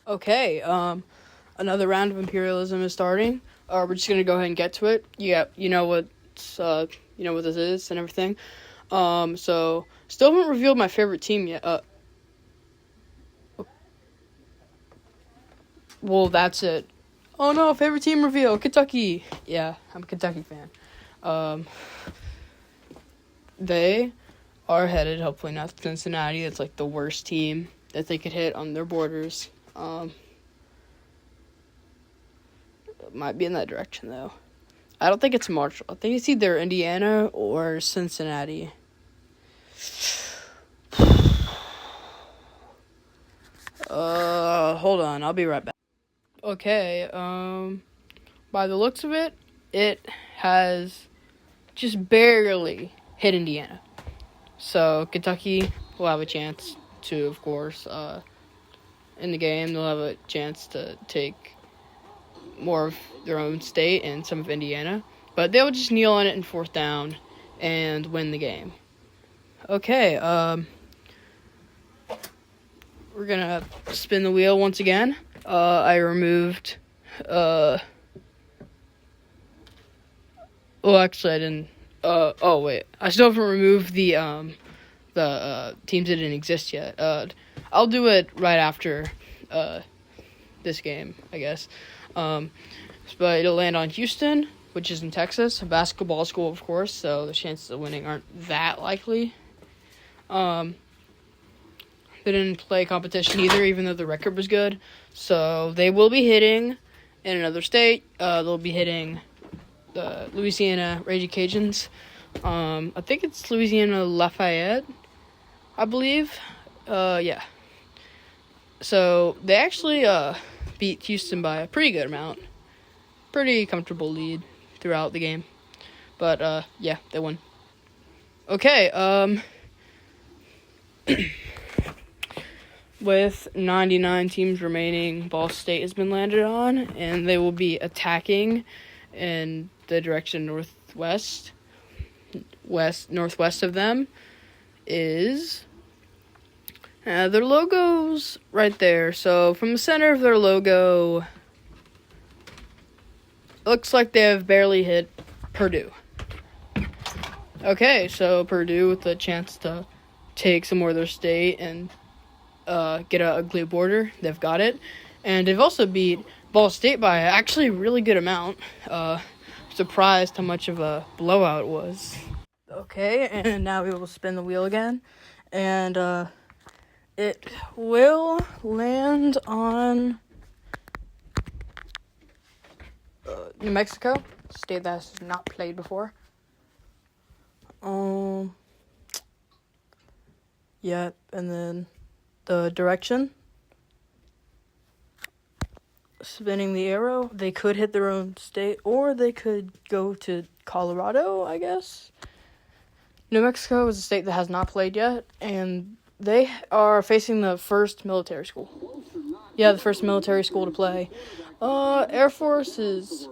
Okay, another round of Imperialism is starting. We're just gonna go ahead and get to it. Yeah, you know what this is and everything. So still haven't revealed my favorite team yet. Well, that's it. Oh no, favorite team reveal, Kentucky. Yeah, I'm a Kentucky fan. They are headed, hopefully not to Cincinnati. It's like the worst team that they could hit on their borders. Might be in that direction though. I don't think it's Marshall. I think it's either Indiana or Cincinnati. Hold on, I'll be right back. Okay, by the looks of it, it has just barely hit Indiana. So Kentucky will have a chance to, of course, in the game, they'll have a chance to take more of their own state and some of Indiana. But they'll just kneel on it in fourth down and win the game. Okay, we're gonna spin the wheel once again. I removed, actually I didn't, I still haven't removed the teams that didn't exist yet. I'll do it right after, this game, I guess. But it'll land on Houston, which is in Texas, a basketball school, of course, so the chances of winning aren't that likely. They didn't play competition either, even though the record was good. So they will be hitting in another state. They'll be hitting the Louisiana Raging Cajuns. I think it's Louisiana Lafayette, I believe. Yeah. So they actually beat Houston by a pretty good amount. Pretty comfortable lead throughout the game. But yeah, they won. Okay, with 99 teams remaining, Ball State has been landed on, and they will be attacking in the direction northwest of them is their logo's right there. So from the center of their logo, it looks like they have barely hit Purdue. Okay, so Purdue with the chance to take some more of their state and get an ugly border. They've got it. And they've also beat Ball State by actually a really good amount. Surprised how much of a blowout it was. Okay, and now we will spin the wheel again. And it will land on New Mexico, a state that has not played before. Yeah, and then the direction, spinning the arrow, they could hit their own state, or they could go to Colorado, I guess. New Mexico is a state that has not played yet, and they are facing the first military school. Yeah, the first military school to play. Air Force is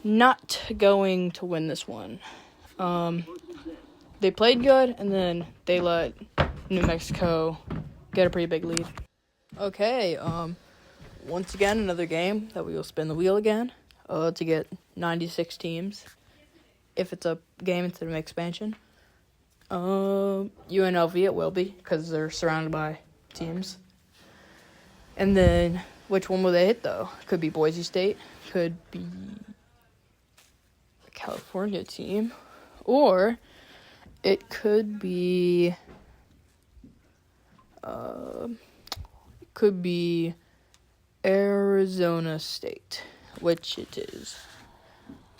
not going to win this one. They played good, and then they let New Mexico get a pretty big lead. Okay, once again, another game that we will spin the wheel again, to get 96 teams, if it's a game instead of an expansion. UNLV it will be, because they're surrounded by teams. And then, which one will they hit, though? Could be Boise State, could be a California team, or it could be Arizona State, which it is.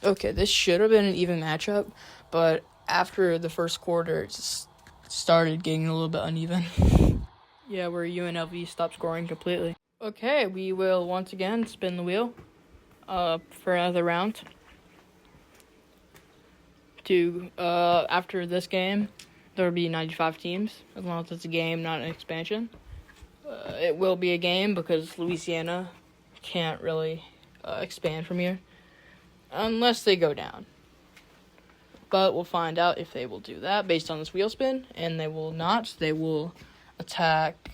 Okay, this should have been an even matchup, but after the first quarter, it just started getting a little bit uneven. Yeah, where UNLV stopped scoring completely. Okay, we will once again spin the wheel for another round. After this game, there will be 95 teams, as long as it's a game, not an expansion. It will be a game because Louisiana can't really expand from here unless they go down. But we'll find out if they will do that based on this wheel spin, and they will not. They will attack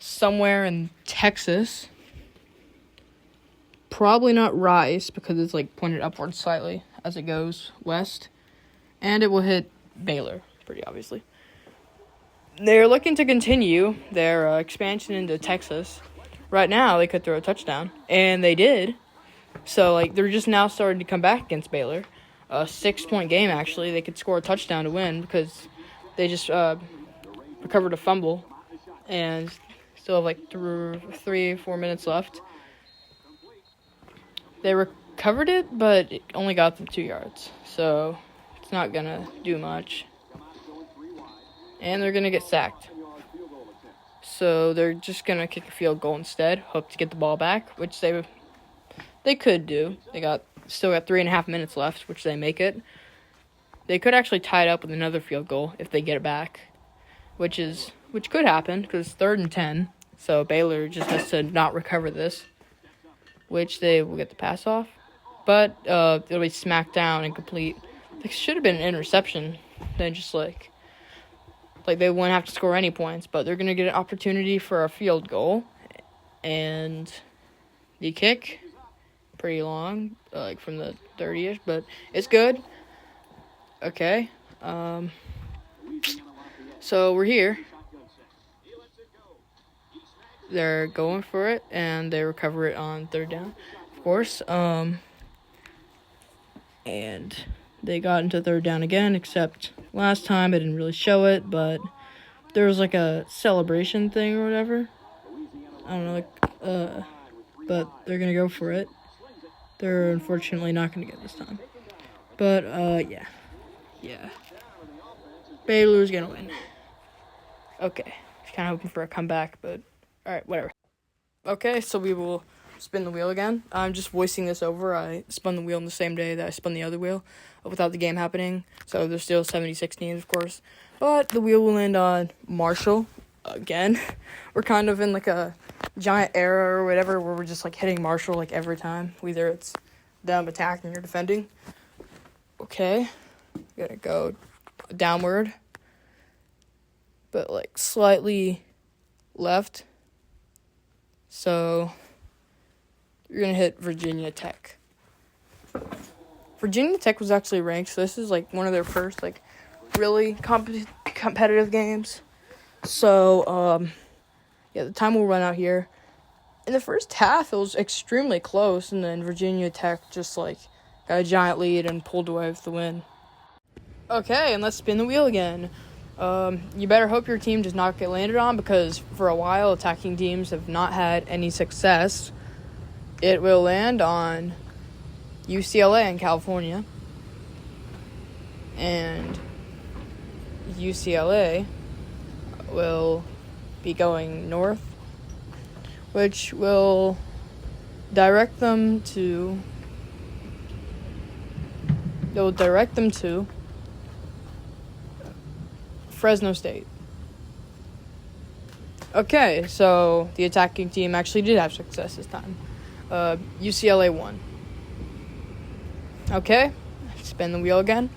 somewhere in Texas. Probably not Rice, because it's like pointed upward slightly as it goes west. And it will hit Baylor, pretty obviously. They're looking to continue their expansion into Texas. Right now, they could throw a touchdown, and they did. So, like, they're just now starting to come back against Baylor. A 6-point game, actually. They could score a touchdown to win because they just recovered a fumble and still have, like, 3-4 minutes left. They recovered it, but it only got them 2 yards. So, it's not going to do much. And they're going to get sacked. So, they're just going to kick a field goal instead. Hope to get the ball back, which they could do. They still got 3.5 minutes left, which they make it. They could actually tie it up with another field goal if they get it back, which could happen because it's 3rd and 10. So Baylor just has to not recover this, which they will get the pass off. But it'll be smacked down and complete. It should have been an interception. Then just like they wouldn't have to score any points, but they're going to get an opportunity for a field goal. And the kick, pretty long, like from the 30-ish, but it's good. Okay. So we're here. They're going for it, and they recover it on 3rd down, of course. And they got into 3rd down again, except last time I didn't really show it, but there was like a celebration thing or whatever. I don't know, but they're gonna go for it. They're unfortunately not gonna get this time. But yeah. Baylor's gonna win. Okay, kind of hoping for a comeback, but alright, whatever. Okay, so we will spin the wheel again. I'm just voicing this over. I spun the wheel on the same day that I spun the other wheel without the game happening. So there's still 76 teams, of course. But the wheel will land on Marshall again. We're kind of in like a giant era or whatever where we're just like hitting Marshall like every time. Whether it's them attacking or defending. Okay. Gonna go downward. But like slightly left. So you're going to hit Virginia Tech. Virginia Tech was actually ranked, so this is, like, one of their first, like, really competitive games. So, the time will run out here. In the first half, it was extremely close, and then Virginia Tech just, like, got a giant lead and pulled away with the win. Okay, and let's spin the wheel again. You better hope your team does not get landed on, because for a while, attacking teams have not had any success. It will land on UCLA in California. And UCLA will be going north, which will direct them to Fresno State. Okay, so the attacking team actually did have success this time. UCLA won. Okay, spin the wheel again.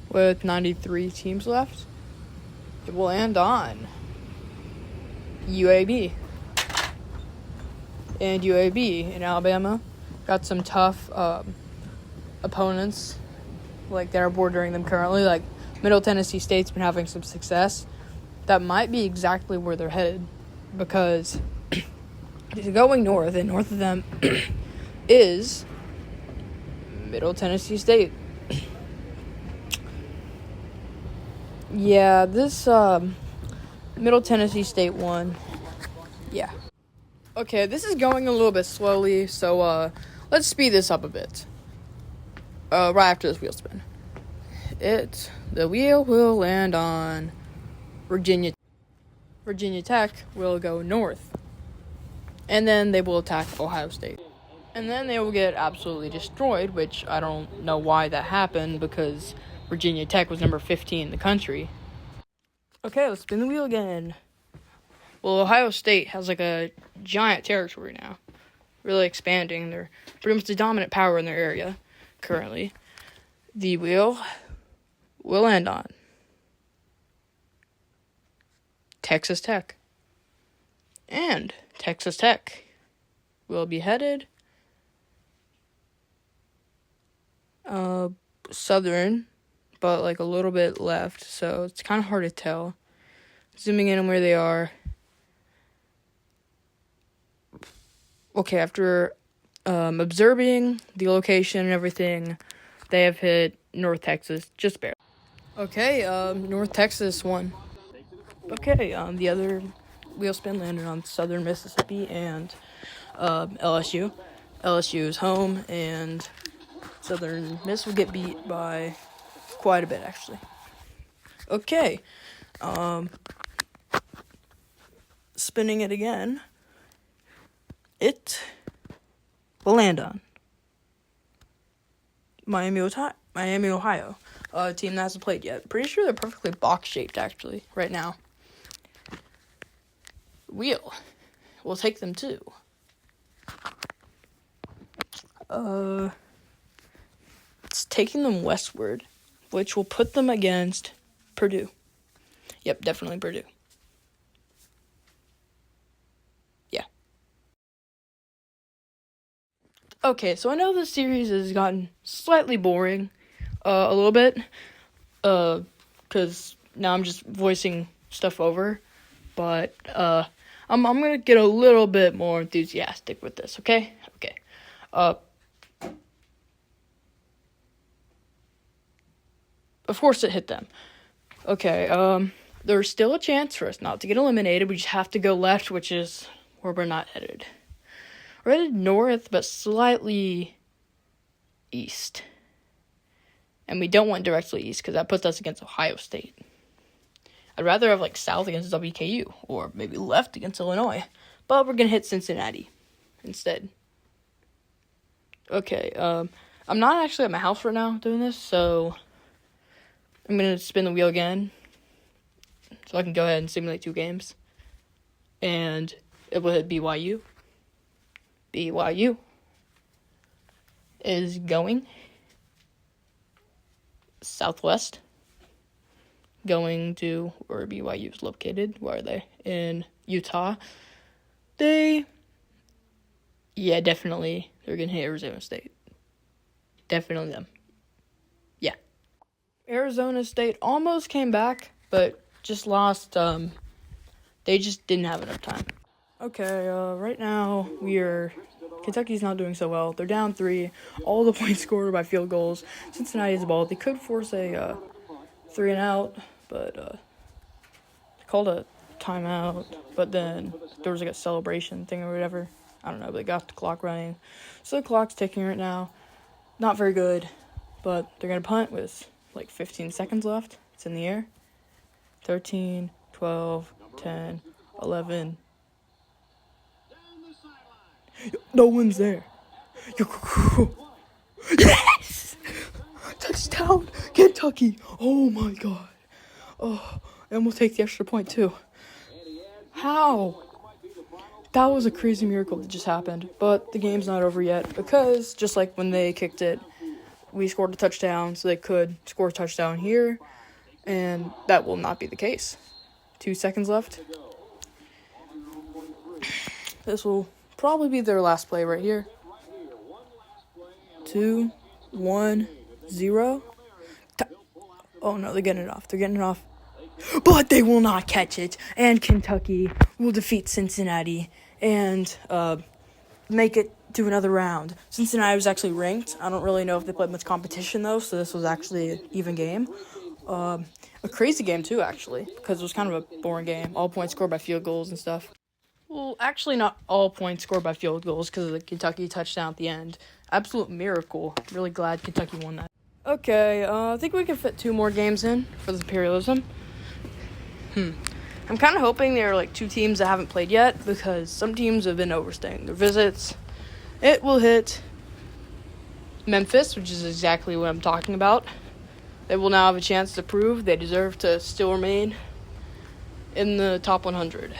With 93 teams left, it will end on UAB. And UAB in Alabama got some tough opponents, like that are bordering them currently. Like Middle Tennessee State's been having some success. That might be exactly where they're headed, because going north, and north of them is Middle Tennessee State. Yeah, this Middle Tennessee State won. Yeah. Okay, this is going a little bit slowly, so let's speed this up a bit. Right after this wheel spin. The wheel will land on Virginia. Virginia Tech will go north. And then they will attack Ohio State. And then they will get absolutely destroyed, which I don't know why that happened, because Virginia Tech was number 15 in the country. Okay, let's spin the wheel again. Well, Ohio State has like a giant territory now. Really expanding. They're pretty much the dominant power in their area currently. The wheel will end on Texas Tech. And Texas Tech will be headed southern, but like a little bit left, so it's kind of hard to tell. Zooming in on where they are. Okay, after observing the location and everything, they have hit North Texas, just barely. Okay, North Texas won. Okay, the other wheel spin landed on southern Mississippi and LSU. LSU is home, and Southern Miss will get beat by quite a bit, actually. Okay, spinning it again. It will land on Miami, Ohio. A team that hasn't played yet. Pretty sure they're perfectly box-shaped, actually, right now. We'll take them too. It's taking them westward, which will put them against Purdue. Yep, definitely Purdue. Yeah. Okay, so I know this series has gotten slightly boring, a little bit, because now I'm just voicing stuff over, but I'm gonna get a little bit more enthusiastic with this. Okay. Of course it hit them. Okay, there's still a chance for us not to get eliminated. We just have to go left, which is where we're not headed. We're headed north, but slightly east. And we don't want directly east, because that puts us against Ohio State. I'd rather have, south against WKU, or maybe left against Illinois. But we're going to hit Cincinnati instead. Okay, I'm not actually at my house right now doing this, so I'm going to spin the wheel again, so I can go ahead and simulate 2 games. And it will hit BYU. BYU is going southwest, going to where BYU is located. Where are they? In Utah. Definitely, they're going to hit Arizona State. Definitely them. Yeah. Arizona State almost came back, but just lost. They just didn't have enough time. Okay, right now, Kentucky's not doing so well. They're down 3. All the points scored by field goals. Cincinnati has the ball. They could force a 3-and-out, but they called a timeout. But then there was a celebration thing or whatever. I don't know, but they got the clock running. So the clock's ticking right now. Not very good, but they're going to punt with 15 seconds left. It's in the air. 13, 12, 10, 11. No one's there. Yes! Touchdown, Kentucky. Oh, my God. Oh, and we'll take the extra point, too. How? That was a crazy miracle that just happened. But the game's not over yet because, just like when they kicked it, we scored a touchdown, so they could score a touchdown here. And that will not be the case. 2 seconds left. This will probably be their last play right here. 2, 1, 0. Oh no, they're getting it off. But they will not catch it. And Kentucky will defeat Cincinnati and make it to another round. Cincinnati was actually ranked. I don't really know if they played much competition though, so this was actually an even game. A crazy game too, actually, because it was kind of a boring game. All points scored by field goals and stuff. Well, actually not all points scored by field goals because of the Kentucky touchdown at the end. Absolute miracle. Really glad Kentucky won that. Okay, I think we can fit 2 more games in for the Imperialism. I'm kind of hoping there are 2 teams that haven't played yet because some teams have been overstaying their visits. It will hit Memphis, which is exactly what I'm talking about. They will now have a chance to prove they deserve to still remain in the top 100.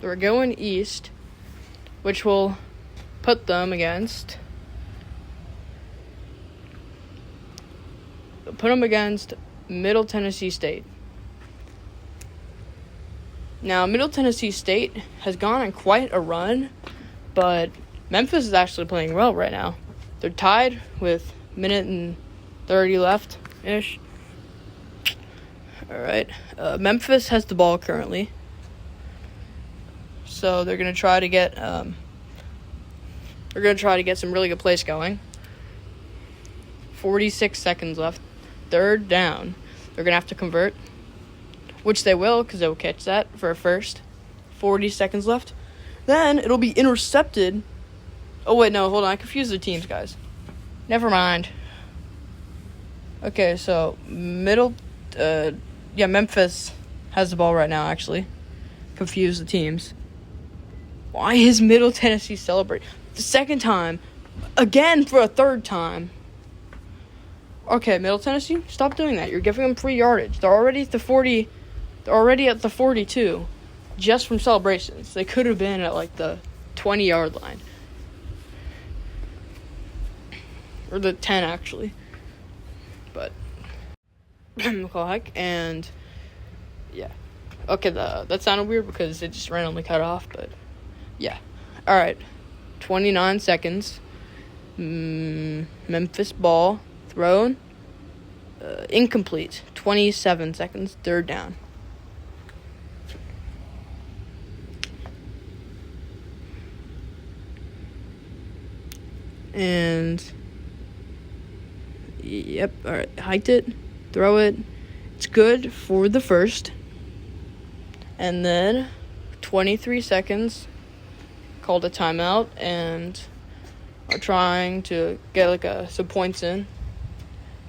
We're going east, which will put them against Middle Tennessee State. Now, Middle Tennessee State has gone on quite a run, but Memphis is actually playing well right now. They're tied with minute and 30 left-ish. All right. Memphis has the ball currently. So they're going to try to get some really good plays going. 46 seconds left. Third down. They're going to have to convert, which they will because they will catch that for a first. 40 seconds left. Then it'll be intercepted. Oh, wait, no, hold on. I confused the teams, guys. Never mind. Okay, so Memphis has the ball right now, actually. Confused the teams. Why is Middle Tennessee celebrating? The second time. Again for a third time. Okay, Middle Tennessee, stop doing that. You're giving them free yardage. They're already at the 40. They're already at the 42 just from celebrations. They could have been at, like, the 20-yard line. Or the 10, actually. But call hike, and yeah. Okay, that sounded weird because it just randomly cut off, but yeah. All right, 29 seconds. Memphis ball thrown. Incomplete. 27 seconds. Third down. And yep, all right, hiked it, throw it. It's good for the first. And then 23 seconds, called a timeout, and are trying to get some points in.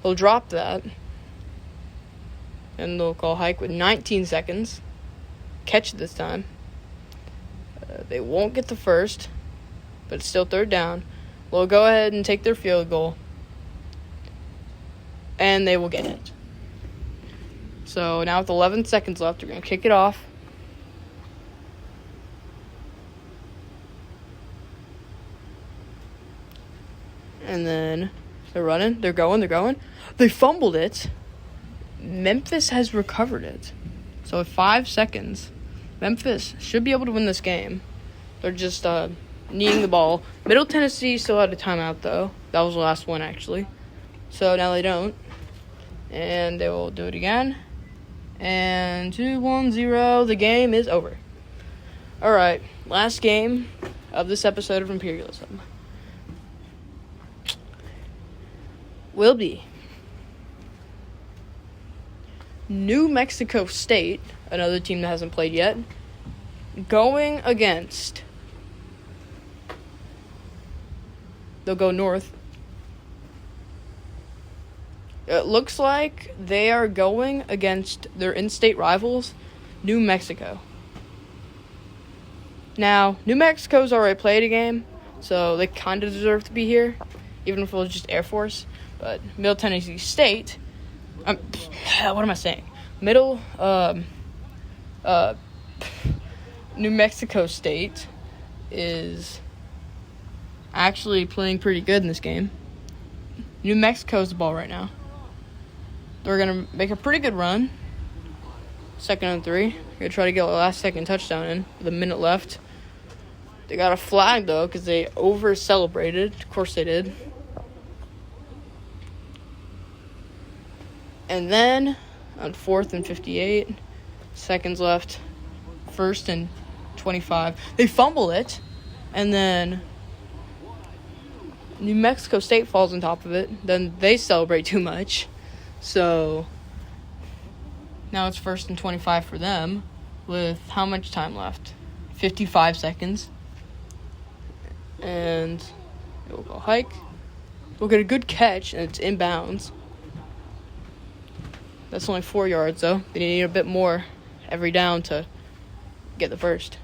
They'll drop that, and they'll call hike with 19 seconds. Catch it this time. They won't get the first, but it's still third down. They'll go ahead and take their field goal, and they will get it. So now with 11 seconds left, they're going to kick it off. And then they're running. They're going. They fumbled it. Memphis has recovered it. So with 5 seconds, Memphis should be able to win this game. They're just needing the ball. Middle Tennessee still had a timeout, though. That was the last one, actually. So now they don't. And they will do it again. And 2-1-0. The game is over. All right. Last game of this episode of Imperialism will be New Mexico State, another team that hasn't played yet, going against, they'll go north. It looks like they are going against their in-state rivals, New Mexico. Now, New Mexico's already played a game, so they kind of deserve to be here, even if it was just Air Force. But Middle Tennessee State, what am I saying? New Mexico State is actually playing pretty good in this game. New Mexico's the ball right now. They're going to make a pretty good run. 2nd and 3. They're going to try to get a last-second touchdown in with a minute left. They got a flag, though, because they over-celebrated. Of course they did. And then, on 4th and 58, seconds left, 1st and 25. They fumble it, and then New Mexico State falls on top of it. Then they celebrate too much. So, now it's 1st and 25 for them, with how much time left? 55 seconds. And it will go hike. We'll get a good catch, and it's inbounds. That's only 4 yards, though. They need a bit more every down to get the first.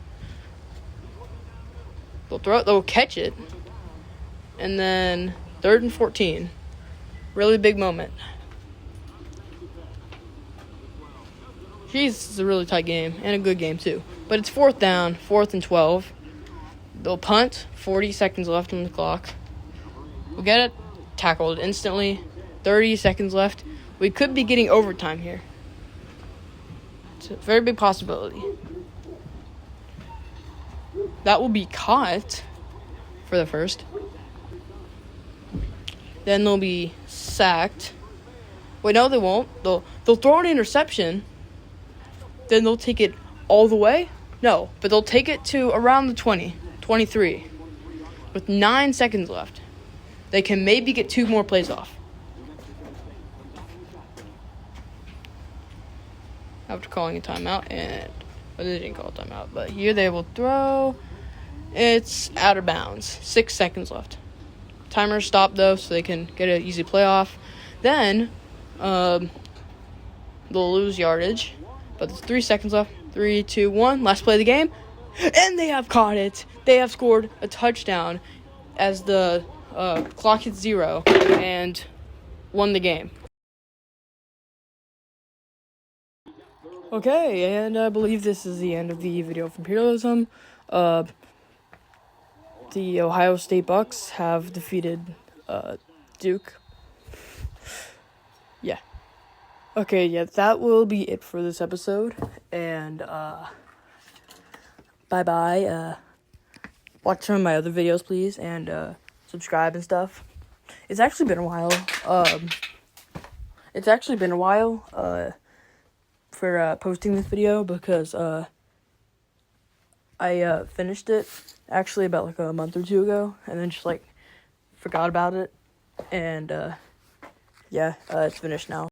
They'll throw it. They'll catch it. And then 3rd and 14. Really big moment. Jeez, this is a really tight game. And a good game, too. But it's 4th down. 4th and 12. They'll punt. 40 seconds left on the clock. We'll get it. Tackled instantly. 30 seconds left. We could be getting overtime here. It's a very big possibility. That will be caught for the first. Then they'll be sacked. Wait, no, they won't. They'll throw an interception. Then they'll take it all the way. No, but they'll take it to around the 23, with 9 seconds left. They can maybe get 2 more plays off. After calling a timeout, and they didn't call a timeout, but here they will throw. It's out of bounds. 6 seconds left. Timer stopped though, so they can get an easy playoff. Then they'll lose yardage, but there's 3 seconds left. 3, 2, 1. Last play of the game, and they have caught it. They have scored a touchdown as the clock hits 0 and won the game. Okay, and I believe this is the end of the video of Imperialism. The Ohio State Bucks have defeated Duke. Yeah. Okay, yeah, that will be it for this episode. And bye-bye. Watch some of my other videos, please, and subscribe and stuff. It's actually been a while. For posting this video, because I finished it actually about like a month or 2 ago, and then just like forgot about it, and yeah, it's finished now.